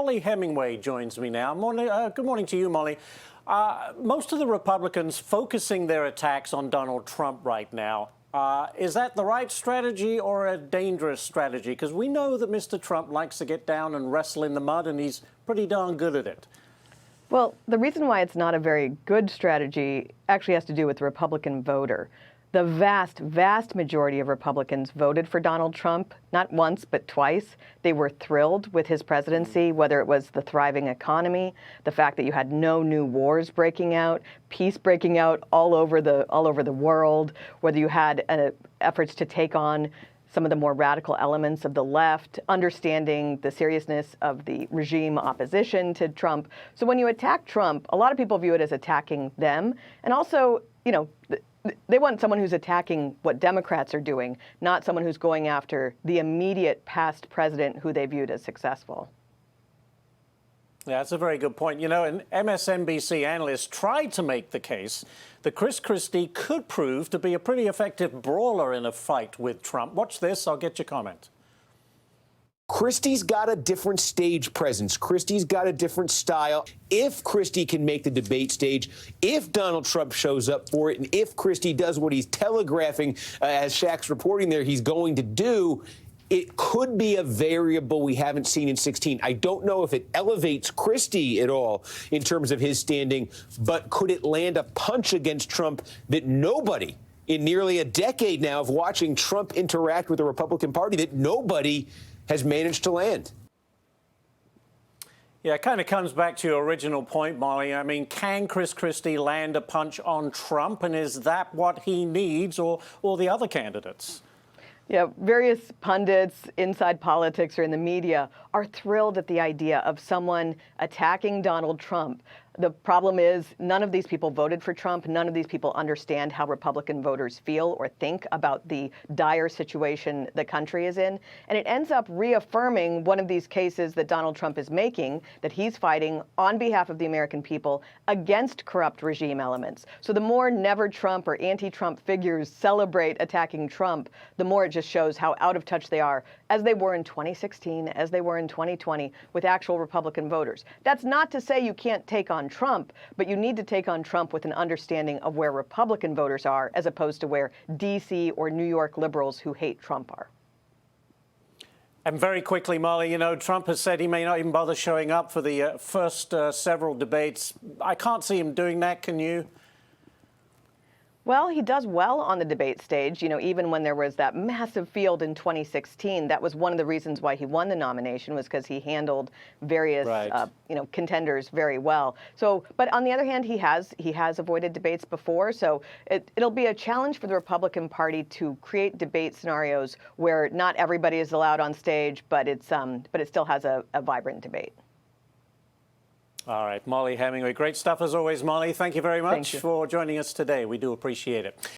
Mollie Hemingway joins me now. Good morning to you, Mollie. Most of the Republicans focusing their attacks on Donald Trump right now. Is that the right strategy or a dangerous strategy? Because we know that Mr. Trump likes to get down and wrestle in the mud, and he's pretty darn good at it. Well, the reason why it's not a very good strategy actually has to do with the Republican voter. The vast, vast majority of Republicans voted for Donald Trump, not once, but twice. They were thrilled with his presidency, whether it was the thriving economy, the fact that you had no new wars breaking out, peace breaking out all over the world, whether you had efforts to take on some of the more radical elements of the left, understanding the seriousness of the regime opposition to Trump. So when you attack Trump, a lot of people view it as attacking them. And also, you know, they want someone who's attacking what Democrats are doing, not someone who's going after the immediate past president who they viewed as successful. Yeah, that's a very good point. You know, an MSNBC analyst tried to make the case that Chris Christie could prove to be a pretty effective brawler in a fight with Trump. Watch this. I'll get your comment. Christie's got a different stage presence. Christie's got a different style. If Christie can make the debate stage, if Donald Trump shows up for it, and if Christie does what he's telegraphing, as Shaq's reporting there, he's going to do, it could be a variable we haven't seen in 16. I don't know if it elevates Christie at all in terms of his standing, but could it land a punch against Trump that nobody in nearly a decade now of watching Trump interact with the Republican Party, that nobody has managed to land? Yeah, it kind of comes back to your original point, Mollie. I mean, can Chris Christie land a punch on Trump, and is that what he needs, or the other candidates? Yeah, various pundits inside politics or in the media are thrilled at the idea of someone attacking Donald Trump. The problem is none of these people voted for Trump. None of these people understand how Republican voters feel or think about the dire situation the country is in. And it ends up reaffirming one of these cases that Donald Trump is making, that he's fighting on behalf of the American people against corrupt regime elements. So the more never Trump or anti-Trump figures celebrate attacking Trump, the more it just shows how out of touch they are, as they were in 2016, as they were in 2020, with actual Republican voters. That's not to say you can't take on Trump, but you need to take on Trump with an understanding of where Republican voters are, as opposed to where D.C. or New York liberals who hate Trump are. And very quickly, Mollie, you know, Trump has said he may not even bother showing up for the first several debates. I can't see him doing that. Can you? Well, he does well on the debate stage. You know, even when there was that massive field in 2016, that was one of the reasons why he won the nomination, was because he handled various, contenders very well. So, but on the other hand, he has avoided debates before. So it'll be a challenge for the Republican Party to create debate scenarios where not everybody is allowed on stage, but it still has a vibrant debate. All right, Mollie Hemingway. Great stuff as always, Mollie. Thank you very much for joining us today. We do appreciate it.